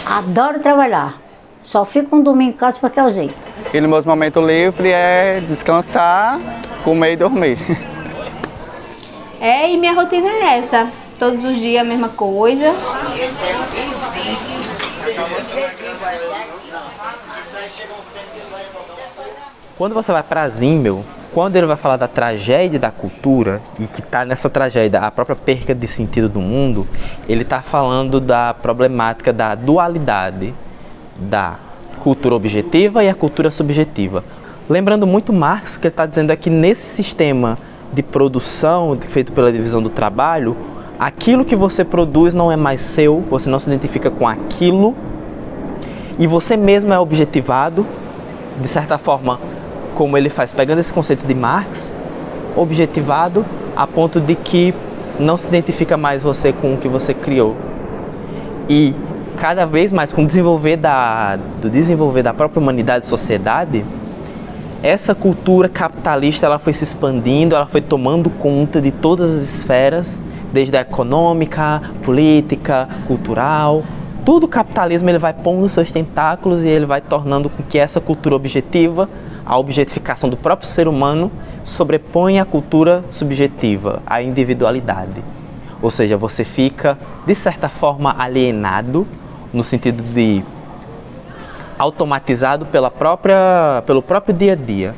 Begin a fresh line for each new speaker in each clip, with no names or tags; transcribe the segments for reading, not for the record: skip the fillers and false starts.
Adoro trabalhar. Só fico um domingo em casa porque eu usei.
E no meus momentos livres é descansar, comer e dormir.
E minha rotina é essa. Todos os dias a mesma coisa.
Quando você vai para Zimmel, quando ele vai falar da tragédia da cultura, e que está nessa tragédia a própria perca de sentido do mundo, ele está falando da problemática da dualidade da cultura objetiva e a cultura subjetiva. Lembrando muito Marx, que ele está dizendo é que nesse sistema de produção feito pela divisão do trabalho, aquilo que você produz não é mais seu, você não se identifica com aquilo, e você mesmo é objetivado, de certa forma, como ele faz, pegando esse conceito de Marx, objetivado a ponto de que não se identifica mais você com o que você criou. E cada vez mais, com o desenvolver da própria humanidade e sociedade, essa cultura capitalista ela foi se expandindo, ela foi tomando conta de todas as esferas, desde a econômica, política, cultural. Tudo o capitalismo ele vai pondo seus tentáculos e ele vai tornando com que essa cultura objetiva, a objetificação do próprio ser humano, sobrepõe a cultura subjetiva, a individualidade. Ou seja, você fica, de certa forma, alienado, no sentido de automatizado pelo próprio dia a dia.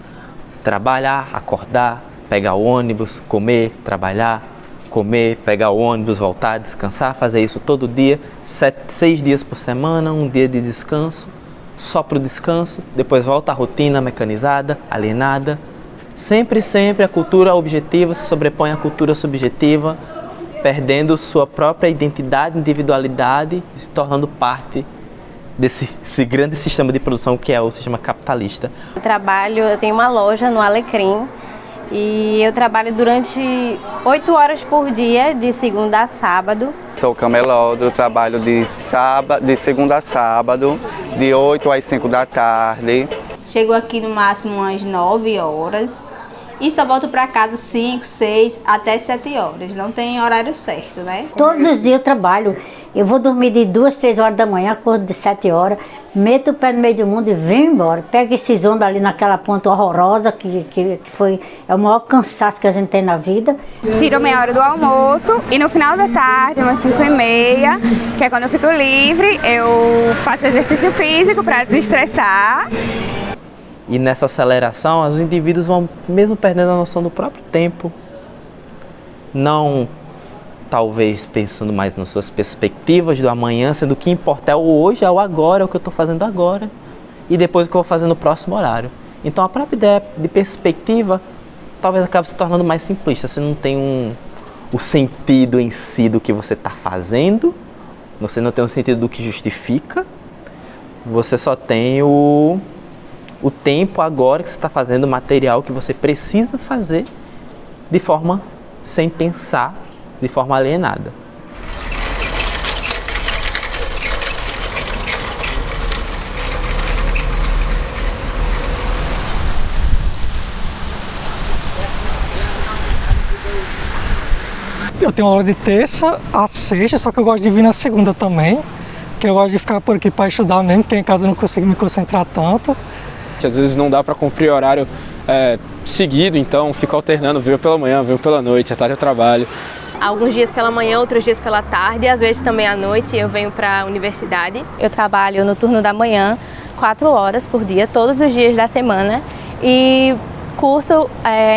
Trabalhar, acordar, pegar o ônibus, comer, trabalhar, comer, pegar o ônibus, voltar, descansar, fazer isso todo dia, 6 dias por semana, um dia de descanso, só para o descanso, depois volta à rotina mecanizada, alienada. Sempre a cultura objetiva se sobrepõe à cultura subjetiva, perdendo sua própria identidade, individualidade e se tornando parte desse grande sistema de produção que é o sistema capitalista.
Eu tenho uma loja no Alecrim e eu trabalho durante 8 horas por dia, de segunda a sábado.
Sou camelódromo, eu trabalho de segunda a sábado, de 8 às 5 da tarde.
Chego aqui no máximo umas 9 horas e só volto para casa 5, 6 até 7 horas. Não tem horário certo, né?
Todos os dias eu trabalho. Eu vou dormir de 2, 3 horas da manhã, acordo de 7 horas, meto o pé no meio do mundo e venho embora. Pego esses ônibus ali naquela ponta horrorosa, que é o maior cansaço que a gente tem na vida.
Tiro meia hora do almoço e no final da tarde, umas 5h30, que é quando eu fico livre, eu faço exercício físico para desestressar.
E nessa aceleração, os indivíduos vão mesmo perdendo a noção do próprio tempo. Não, talvez, pensando mais nas suas perspectivas do amanhã, sendo que importa é o hoje, é o agora, é o que eu estou fazendo agora. E depois o que eu vou fazer no próximo horário. Então a própria ideia de perspectiva talvez acabe se tornando mais simplista. Você não tem o sentido em si do que você está fazendo, você não tem o sentido do que justifica, você só tem o tempo agora que você está fazendo, o material que você precisa fazer de forma sem pensar, de forma alienada.
Eu tenho aula de terça a sexta, só que eu gosto de vir na segunda também, que eu gosto de ficar por aqui para estudar mesmo, porque em casa eu não consigo me concentrar tanto.
Às vezes não dá para cumprir horário seguido, então fico alternando, veio pela manhã, veio pela noite, à tarde eu trabalho.
Alguns dias pela manhã, outros dias pela tarde, e às vezes também à noite eu venho para a universidade. Eu trabalho no turno da manhã, 4 horas por dia, todos os dias da semana, e curso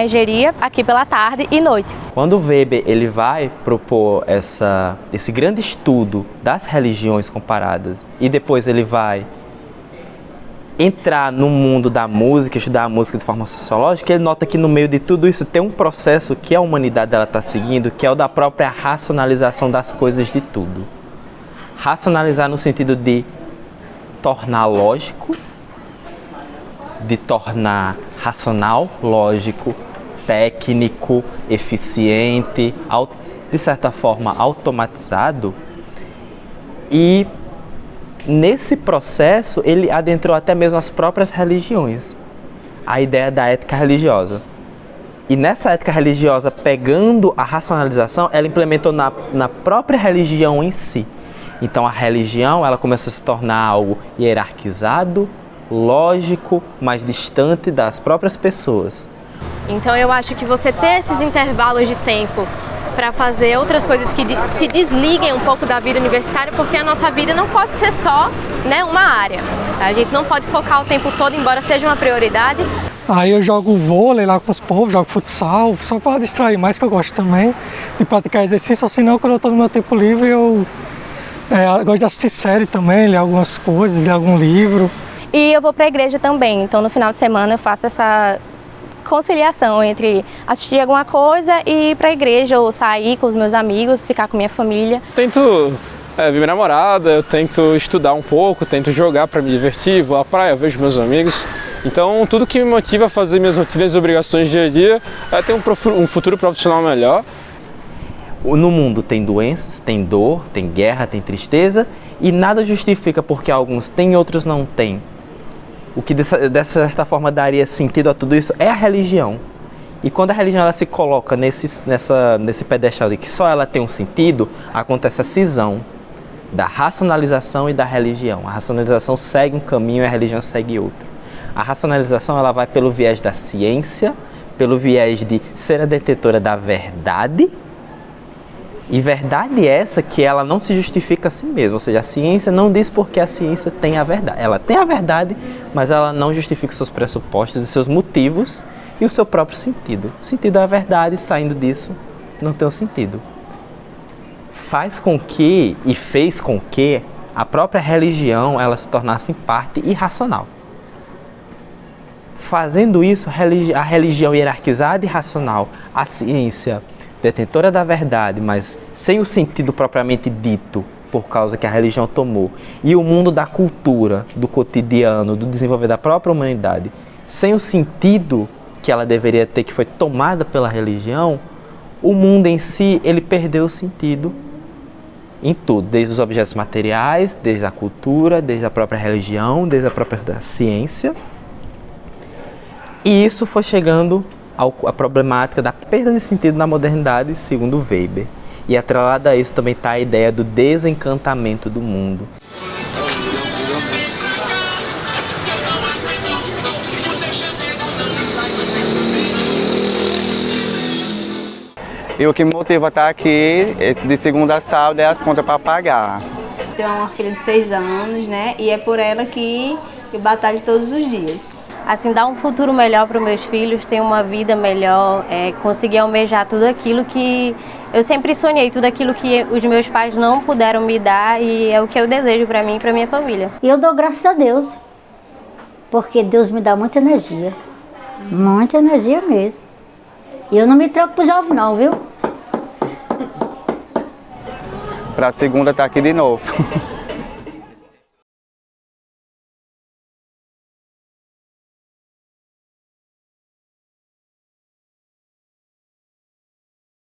engenharia aqui pela tarde e noite.
Quando o Weber ele vai propor esse grande estudo das religiões comparadas e depois ele vai entrar no mundo da música, estudar a música de forma sociológica, ele nota que no meio de tudo isso tem um processo que a humanidade está seguindo, que é o da própria racionalização das coisas de tudo. Racionalizar no sentido de tornar lógico, de tornar racional, lógico, técnico, eficiente, de certa forma automatizado. E nesse processo ele adentrou até mesmo as próprias religiões, a ideia da ética religiosa. E nessa ética religiosa, pegando a racionalização, ela implementou na própria religião em si. Então a religião, ela começa a se tornar algo hierarquizado, lógico, mais distante das próprias pessoas.
Então eu acho que você ter esses intervalos de tempo para fazer outras coisas que te desliguem um pouco da vida universitária, porque a nossa vida não pode ser só, né, uma área. A gente não pode focar o tempo todo, embora seja uma prioridade.
Aí eu jogo vôlei lá com os povos, jogo futsal, só para distrair mais, que eu gosto também de praticar exercício, assim não, quando eu estou no meu tempo livre eu gosto de assistir série também, ler algumas coisas, ler algum livro.
E eu vou para a igreja também, então no final de semana eu faço essa conciliação entre assistir alguma coisa e ir para a igreja, ou sair com os meus amigos, ficar com minha família.
Tento ver minha namorada, eu tento estudar um pouco, tento jogar para me divertir, vou à praia, vejo meus amigos. Então tudo que me motiva a fazer minhas rotinas e obrigações do dia a dia é ter um futuro profissional melhor.
No mundo tem doenças, tem dor, tem guerra, tem tristeza e nada justifica porque alguns têm e outros não têm. O que dessa certa forma daria sentido a tudo isso é a religião. E quando a religião ela se coloca nesse pedestal de que só ela tem um sentido, acontece a cisão da racionalização e da religião. A racionalização segue um caminho e a religião segue outro. A racionalização ela vai pelo viés da ciência, pelo viés de ser a detetora da verdade. E verdade essa que ela não se justifica a si mesma, ou seja, a ciência não diz porque a ciência tem a verdade. Ela tem a verdade, mas ela não justifica os seus pressupostos, os seus motivos e o seu próprio sentido. O sentido é a verdade, saindo disso não tem um sentido. Faz com que e fez com que a própria religião ela se tornasse em parte irracional. Fazendo isso, a religião hierarquizada e racional, a ciência detentora da verdade, mas sem o sentido propriamente dito, por causa que a religião tomou, e o mundo da cultura, do cotidiano, do desenvolver da própria humanidade, sem o sentido que ela deveria ter, que foi tomada pela religião, o mundo em si, ele perdeu o sentido em tudo, desde os objetos materiais, desde a cultura, desde a própria religião, desde a própria ciência. E isso foi chegando a problemática da perda de sentido na modernidade, segundo Weber. E atrelada a isso também está a ideia do desencantamento do mundo.
E o que me motiva a estar aqui, de segunda a sábado, é as contas para pagar.
Tenho uma filha de 6 anos, né? E é por ela que eu batalho todos os dias.
Assim, dar um futuro melhor para os meus filhos, ter uma vida melhor, conseguir almejar tudo aquilo que eu sempre sonhei, tudo aquilo que os meus pais não puderam me dar, e é o que eu desejo para mim e para minha família.
E eu dou graças a Deus, porque Deus me dá muita energia mesmo. E eu não me troco pro jovem não, viu?
Para segunda estar aqui de novo.